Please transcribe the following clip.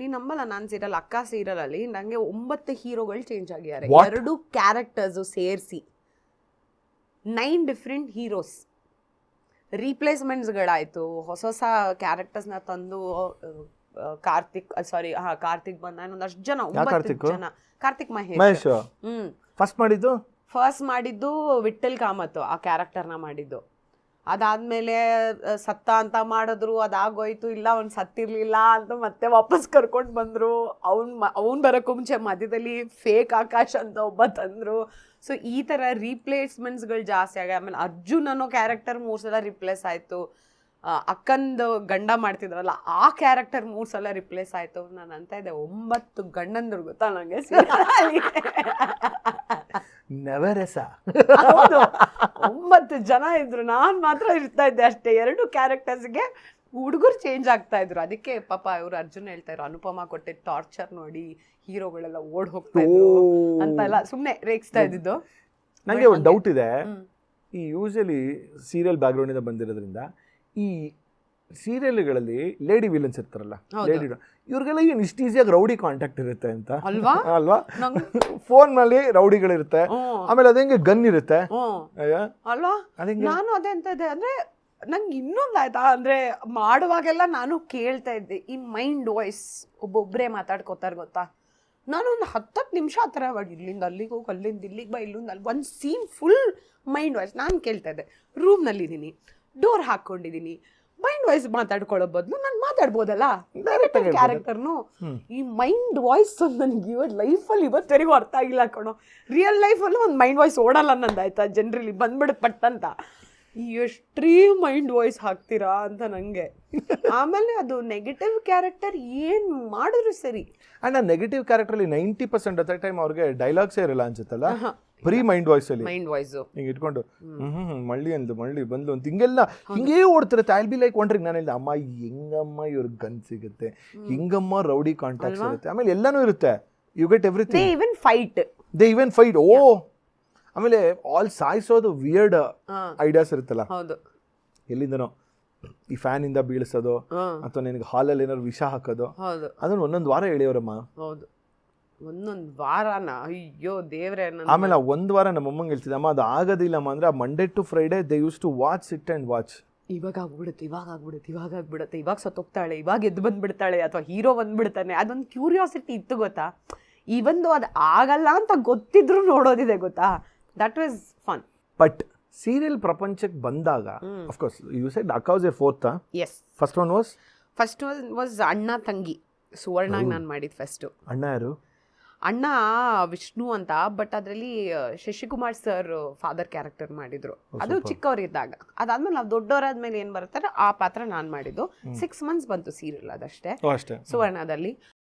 ನೀನ್ ನಂಬಲ್ಲ, ನಾನ್ ಸೀರಿಯಲ್ ಅಕ್ಕ ಸೀರಿಯಲ್ ಅಲ್ಲಿ ನಂಗೆ 9 ಹೀರೋಗಳು ಚೇಂಜ್ ಆಗಿದ್ದಾರೆ. What? 2 ಕ್ಯಾರೆಕ್ಟರ್ಸ್ ಸೇರಿಸಿ 9 ಡಿಫ್ರೆಂಟ್ ಹೀರೋಸ್. ರೀಪ್ಲೇಸ್ಮೆಂಟ್ಸ್ಗಳಾಯ್ತು, ಹೊಸ ಹೊಸ ಕ್ಯಾರೆಕ್ಟರ್ಸ್ನ ತಂದು ಕಾರ್ತಿಕ್ ಬಂದ ಇನ್ನೊಂದಷ್ಟು ಜನ 9 ಜನ. ಕಾರ್ತಿಕ್ ಮಹೇಶ್. ಫಸ್ಟ್ ಮಾಡಿದ್ದು ವಿಠಲ್ ಕಾಮತ್ ಆ ಕ್ಯಾರೆಕ್ಟರ್ನ ಮಾಡಿದ್ದು. ಅದಾದ್ಮೇಲೆ ಸತ್ತ ಅಂತ ಮಾಡಿದ್ರು, ಅದಾಗೋಯ್ತು. ಇಲ್ಲ ಅವ್ನು ಸತ್ತಿರ್ಲಿಲ್ಲ ಅಂತ ಮತ್ತೆ ವಾಪಸ್ ಕರ್ಕೊಂಡು ಬಂದ್ರು. ಅವ್ನು ಬರೋಕ್ಕೂ ಮುಂಚೆ ಮಧ್ಯದಲ್ಲಿ ಫೇಕ್ ಆಕಾಶ್ ಅಂತ ಒಬ್ಬ ತಂದ್ರು. ಸೊ ಈ ಥರ ರೀಪ್ಲೇಸ್ಮೆಂಟ್ಸ್ಗಳು ಜಾಸ್ತಿ ಆಗಿ, ಆಮೇಲೆ ಅರ್ಜುನ್ ಅನ್ನೋ ಕ್ಯಾರೆಕ್ಟರ್ 3 ಸಲ ರಿಪ್ಲೇಸ್ ಆಯಿತು. ಅಕ್ಕಂದು ಗಂಡ ಮಾಡ್ತಿದ್ರಲ್ಲ ಆ ಕ್ಯಾರೆಕ್ಟರ್ 3 ಸಲ ರಿಪ್ಲೇಸ್ ಆಯಿತು. ನಾನು ಅಂತ ಇದ್ದೆ 9 ಗಂಡಂದ್ರು ಗೊತ್ತಾ ನನಗೆ. ಹೌದು, 9 ಜನ ಇದ್ರು, ನಾನು ಮಾತ್ರ ಇರ್ತಾ ಇದ್ದೆ ಅಷ್ಟೇ. 2 ಕ್ಯಾರೆಕ್ಟರ್ಸ್ಗೆ ಹುಡುಗರು ಚೇಂಜ್ ಆಗ್ತಾ ಇದ್ರು. ಅದಕ್ಕೆ ಪಾಪ ಇವ್ರು ಅರ್ಜುನ್ ಹೇಳ್ತಾ ಇದ್ರು, ಅನುಪಮ ಕೊಟ್ಟಿದ್ದ ಟಾರ್ಚರ್ ನೋಡಿ ಹೀರೋಗಳೆಲ್ಲ ಓಡ್ ಹೋಗ್ತಾ ಇದ್ರು ಅಂತೆಲ್ಲ ಸುಮ್ಮನೆ ರೇಗಿಸ್ತಾ ಇದ್ದಿದ್ದು. ನನಗೆ ಒಂದು ಡೌಟ್ ಇದೆ. ಈ ಯೂಶಲಿ ಸೀರಿಯಲ್ ಬ್ಯಾಕ್ಗ್ರೌಂಡ್ ಇಂದ ಬಂದಿರೋದ್ರಿಂದ ಈ ಸೀರಿಯಲ್ಗಳಲ್ಲಿ ಲೇಡಿ ವಿಲನ್ಸ್ ಇರ್ತಾರಲ್ಲ, ಲೇಡಿ ಇವ್ರಿಗೆಲ್ಲ ಏನು ಇಷ್ಟು ಈಸಿಯಾಗಿ ರೌಡಿ ಕಾಂಟ್ಯಾಕ್ಟ್ ಇರುತ್ತೆ ಅಂತ ಅಲ್ವಾ? ಫೋನ್ ನಲ್ಲಿ ರೌಡಿಗಳಿರುತ್ತೆ, ಆಮೇಲೆ ಅದೇಂಗೆ ಗನ್ ಇರುತ್ತೆ ಅಲ್ವಾ? ನಾನು ಅದೇ ಅಂತ ಇದೆ ಅಂದ್ರೆ ನಂಗೆ ಇನ್ನೊಂದು ಆಯ್ತಾ ಅಂದ್ರೆ ಮಾಡುವಾಗೆಲ್ಲ ನಾನು ಕೇಳ್ತಾ ಇದ್ದೆ, ಈ ಮೈಂಡ್ ವಾಯ್ಸ್ ಒಬ್ಬೊಬ್ಬರೇ ಮಾತಾಡ್ಕೋತಾರೆ ಗೊತ್ತಾ. ನಾನು ಒಂದು 10 ನಿಮಿಷ ಆ ಥರ ಇಲ್ಲಿಂದ ಅಲ್ಲಿಗೆ ಹೋಗಿ, ಅಲ್ಲಿಂದ ಇಲ್ಲಿಗೆ ಬಾ, ಇಲ್ಲಿಂದ ಅಲ್ಲಿ ಒಂದು ಸೀನ್ ಫುಲ್ ಮೈಂಡ್ ವಾಯ್ಸ್. ನಾನು ಕೇಳ್ತಾ ಇದ್ದೆ, ರೂಮ್ನಲ್ಲಿದ್ದೀನಿ, ಡೋರ್ ಹಾಕ್ಕೊಂಡಿದ್ದೀನಿ, ಮೈಂಡ್ ವಾಯ್ಸ್ ಮಾತಾಡ್ಕೊಳ್ಳೋ ಬದಲು ನಾನು ಮಾತಾಡ್ಬೋದಲ್ಲ ಕ್ಯಾರೆಕ್ಟರ್ನು. ಈ ಮೈಂಡ್ ವಾಯ್ಸ್ ನನಗೆ ಲೈಫಲ್ಲಿ ಇವತ್ತವರೆಗೂ ಅರ್ಥ ಆಗಿಲ್ಲ ಕಣೋ. ರಿಯಲ್ ಲೈಫಲ್ಲೂ ಒಂದು ಮೈಂಡ್ ವಾಯ್ಸ್ ಓಡಲ್ಲ ನಂದಾಯ್ತಾ, ಜನರಲಿ ಬಂದ್ಬಿಡುತ್ತೆ ಪಟ್ಟಂತ. ಎಷ್ಟೇ ಮೈಂಡ್ ವಾಯ್ಸ್ ಹಾಕ್ತೀರಾ ಅಂತ ನನಗೆ. ಆಮೇಲೆ ಅದು ನೆಗೆಟಿವ್ ಕ್ಯಾರೆಕ್ಟರ್ ಏನು ಮಾಡಿದ್ರು ಸರಿ. ಅಂಡ್ ಆ ನೆಗೆಟಿವ್ ಕ್ಯಾರೆಕ್ಟರಲ್ಲಿ 90% ಆಫ್ ದ ಟೈಮ್ ಅವ್ರಿಗೆ ಡೈಲಾಗ್ಸೇ ಇರಲ್ಲ ಅನ್ಸುತ್ತಲ್ಲ, ಬರೀ ಮೈಂಡ್ ವಾಯ್ಸ್ ಅಲ್ಲಿ ಹಿಂಗೆ ಇಟ್ಕೊಂಡು ಮಳ್ಳಿ ಬಂದ್ಲು ಅಂತ ಹಿಂಗೇ ಓಡ್ತಿರುತ್ತೆ. ಐಲ್ ಬಿ ಲೈಕ್ ವಂಡ್ರಿಂಗ್, ನಾನು ಹೇಳಿದೆ ಅಮ್ಮ ಹೆಂಗಮ್ಮ ಇವ್ರಿಗೆ ಗನ್ ಸಿಗುತ್ತೆ, ಹೆಂಗಮ್ಮ ರೌಡಿ ಕಾಂಟ್ಯಾಕ್ಟ್ಸ್ ಇರುತ್ತೆ, ಆಮೇಲೆ ಎಲ್ಲಾನು ಇರುತ್ತೆ. You get everything. They even fight. ಓ ಆಮೇಲೆ ಆಲ್ ಸಾಯಿಸೋದು ವಿಯರ್ಡ್ ಐಡಿಯಾಸ್ ಇರುತ್ತಲ್ಲ, ಎಲ್ಲಿಂದನೋ ಈ ಫ್ಯಾನ್ ಇಂದ ಬೀಳಿಸೋದು ಅಥವಾ ನಿನಗೆ ಹಾಲಲ್ಲಿ ಏನಾದ್ರು ವಿಷ ಹಾಕೋದು, ಅದನ್ನ 1 ವಾರ ಹೇಳಿಯವ್ರಮ್ಮ. ಹೌದು, 1 ವಾರನ, ಅಯ್ಯೋ ದೇವ್ರೆ. ಆಮೇಲೆ 1 ವಾರ ನಮ್ಮಮ್ಮಂಗೆ ಹೇಳ್ತಿದ್ದೆ, ಅಮ್ಮ ಅದು ಆಗೋದಿಲ್ಲಮ್ಮ ಅಂದ್ರೆ Monday to Friday they use to watch it and watch. ಇವಾಗ ಆಗ್ಬಿಡುತ್ತೆ, ಇವಾಗ ಸತ್ತೋಗ್ತಾಳೆ, ಇವಾಗ ಎದ್ದು ಬಂದ್ಬಿಡ್ತಾಳೆ, ಅಥವಾ ಹೀರೋ ಬಂದ್ಬಿಡ್ತಾನೆ. ಅದೊಂದು ಕ್ಯೂರಿಯಾಸಿಟಿ ಇತ್ತು ಗೊತ್ತಾ. ಇವೊಂದು ಅದು ಆಗಲ್ಲ ಅಂತ ಗೊತ್ತಿದ್ರು ನೋಡೋದಿದೆ ಗೊತ್ತಾ. That was fun. But serial ಪ್ರಪಂಚಕ್ಕೆ ಬಂದಾಗ ಆಫ್ ಕೋರ್ಸ್ ಯು ಸೆಡ್ ಅಕ್ಕ was your fourth. Yes, first one was ಅಣ್ಣ ತಂಗಿ ಸುವರ್ಣಾಗ್ ನಾನು ಮಾಡಿದ್ದು ಫಸ್ಟು. ಅಣ್ಣ ಯಾರು? ಅಣ್ಣ ವಿಷ್ಣು ಅಂತ, ಬಟ್ ಅದರಲ್ಲಿ ಶಶಿಕುಮಾರ್ ಸರ್ ಫಾದರ್ ಕ್ಯಾರೆಕ್ಟರ್ ಮಾಡಿದ್ರು. ಅದು ಚಿಕ್ಕವರಿದ್ದಾಗ. ಅದಾದ್ಮೇಲೆ ನಾವು ದೊಡ್ಡವರಾದ್ಮೇಲೆ ಏನ್ ಬರ್ತಾರೆ ಆ ಪಾತ್ರ ನಾನು ಮಾಡಿದ್ದು. 6 months ಬಂತು ಸೀರಿಯಲ್ ಅದಷ್ಟೇ ಸುವರ್ಣದಲ್ಲಿ.